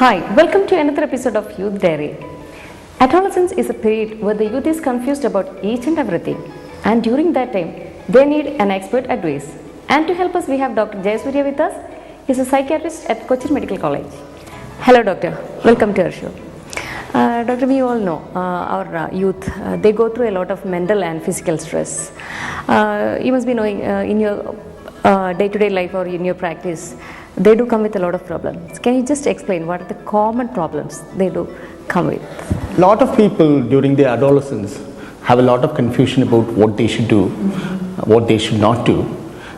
Hi, welcome to another episode of Youth Diary. Adolescence is a period where the youth is confused about each and everything, and during that time, they need an expert advice. And to help us, we have Dr. Jaisoorya with us. He is a psychiatrist at Cochin Medical College. Hello, doctor. Welcome to our show. Doctor, we all know our youth, they go through a lot of mental and physical stress. You must be knowing in your day-to-day life or in your practice, they do come with a lot of problems. Can you just explain what are the common problems they do come with? A lot of people during their adolescence have a lot of confusion about what they should do, what they should not do,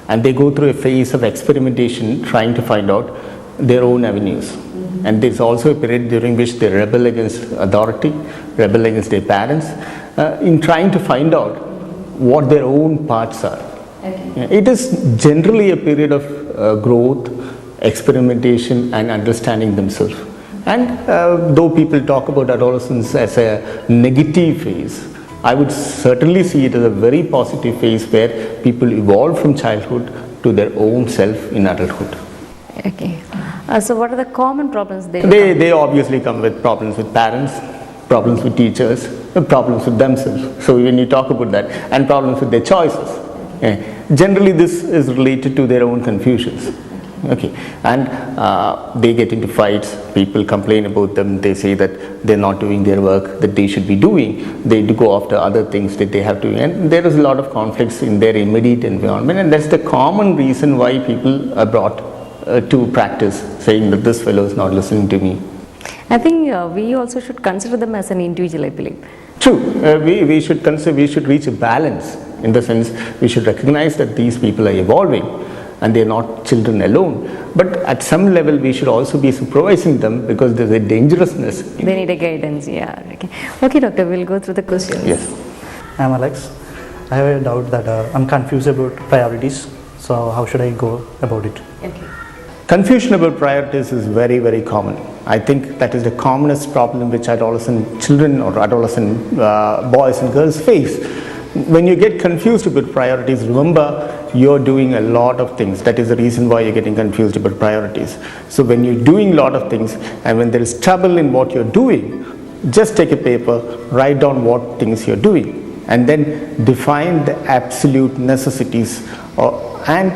and they go through a phase of experimentation trying to find out their own avenues. And there's also a period during which they rebel against authority, rebel against their parents, in trying to find out what their own paths are. Okay. It is generally a period of growth, experimentation and understanding themselves. And though people talk about adolescence as a negative phase, I would certainly see it as a very positive phase where people evolve from childhood to their own self in adulthood. Okay. So what are the common problems they obviously come with problems with parents, problems with teachers, problems with themselves. So when you talk about that, and problems with their choices. Generally this is related to their own confusions. Okay, and they get into fights, people complain about them, they say that they're not doing their work that they should be doing, they do go after other things that they have to, and there is a lot of conflicts in their immediate environment, and that's the common reason why people are brought to practice, saying that this fellow is not listening to me. I think we also should consider them as an individual, I believe. True, we should reach a balance, in the sense we should recognize that these people are evolving and they are not children alone, but at some level we should also be supervising them because there is a dangerousness. They need a guidance, yeah. Okay, doctor, we'll go through the questions. Yes. I'm Alex. I have a doubt that I'm confused about priorities, so how should I go about it? Okay. Confusion about priorities is very, very common. I think that is the commonest problem which adolescent children or adolescent boys and girls face. When you get confused about priorities, remember you're doing a lot of things. That is the reason why you're getting confused about priorities. So when you're doing a lot of things and when there is trouble in what you're doing, just take a paper, write down what things you're doing, and then define the absolute necessities and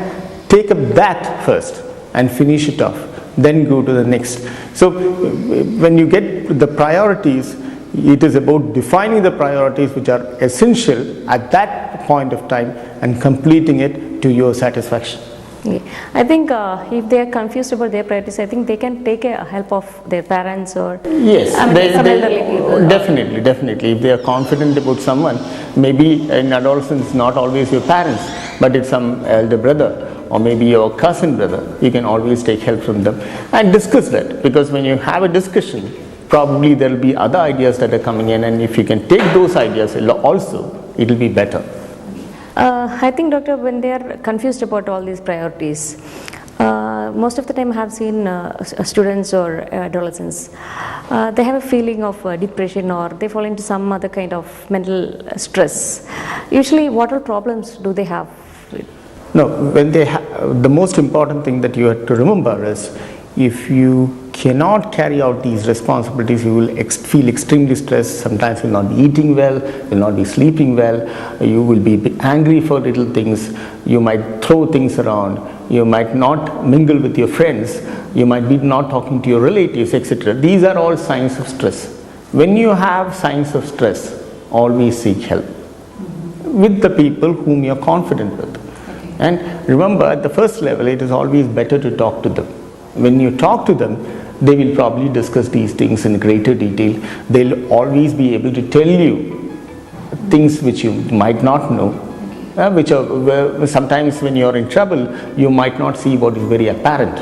take up that first and finish it off, then go to the next. So when you get the priorities, it is about defining the priorities which are essential at that point of time and completing it to your satisfaction. Yeah. I think if they are confused about their priorities, I think they can take a help of their parents or yes, some elderly people. Definitely. If they are confident about someone, maybe in adolescence not always your parents, but it's some elder brother or maybe your cousin brother, you can always take help from them and discuss that, because when you have a discussion, probably there will be other ideas that are coming in, and if you can take those ideas also, it will be better. I think, doctor, when they are confused about all these priorities, most of the time I have seen students or adolescents, they have a feeling of depression or they fall into some other kind of mental stress. Usually, what all problems do they have? No, when they the most important thing that you have to remember is, if you cannot carry out these responsibilities, you will feel extremely stressed. Sometimes you will not be eating well, you will not be sleeping well, you will be angry for little things, you might throw things around, you might not mingle with your friends, you might be not talking to your relatives, etc. These are all signs of stress. When you have signs of stress, always seek help with the people whom you are confident with. And remember, at the first level, it is always better to talk to them. When you talk to them, they will probably discuss these things in greater detail. They'll always be able to tell you things which you might not know, which are sometimes when you're in trouble, you might not see what is very apparent.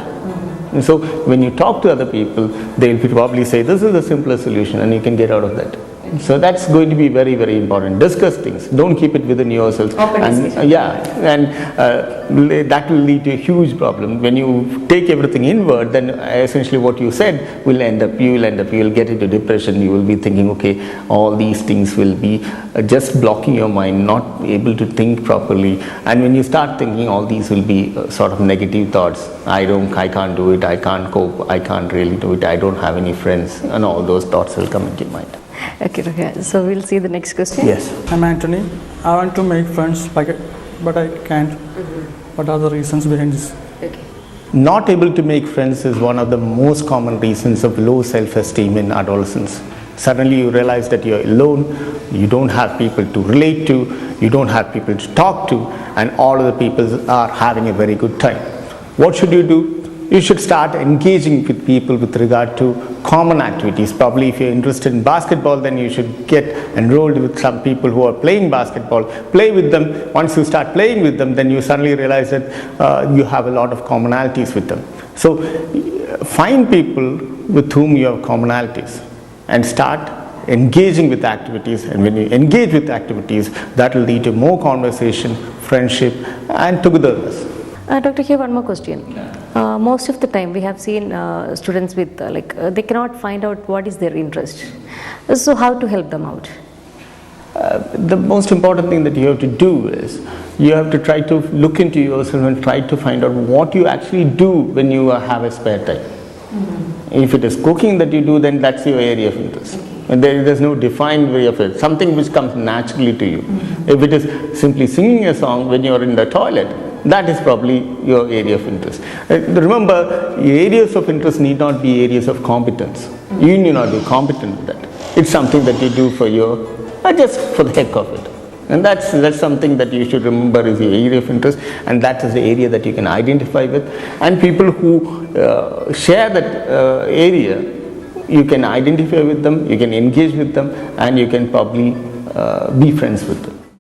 And so when you talk to other people, they'll probably say, this is the simplest solution and you can get out of that. So that's going to be very, very important. Discuss things. Don't keep it within yourselves. Open discussion. That will lead to a huge problem. When you take everything inward, then essentially what you said will end up. You will get into depression. You will be thinking, okay, all these things will be just blocking your mind, not able to think properly. And when you start thinking, all these will be sort of negative thoughts. I can't do it. I can't cope. I can't really do it. I don't have any friends, and all those thoughts will come into your mind. Okay, so we'll see the next question. Yes. I'm Anthony. I want to make friends, but I can't. What are the reasons behind this? Okay. Not able to make friends is one of the most common reasons of low self-esteem in adolescence. Suddenly you realize that you're alone, you don't have people to relate to, you don't have people to talk to, and all of the people are having a very good time. What should you do? You should start engaging with people with regard to common activities. Probably if you're interested in basketball, then you should get enrolled with some people who are playing basketball. Play with them. Once you start playing with them, then you suddenly realize that you have a lot of commonalities with them. So find people with whom you have commonalities and start engaging with activities. And when you engage with activities, that will lead to more conversation, friendship, and togetherness. Doctor, here one more question. Most of the time we have seen students with they cannot find out what is their interest. So how to help them out? The most important thing that you have to do is you have to try to look into yourself and try to find out what you actually do when you have a spare time. If it is cooking that you do, then that's your area of interest. And there's no defined way of it, something which comes naturally to you. If it is simply singing a song when you're in the toilet, that is probably your area of interest. Remember, areas of interest need not be areas of competence. You need not be competent with that. It's something that you do for just for the heck of it. And that's something that you should remember is your area of interest, and that is the area that you can identify with. And people who share that area, you can identify with them, you can engage with them, and you can probably be friends with them.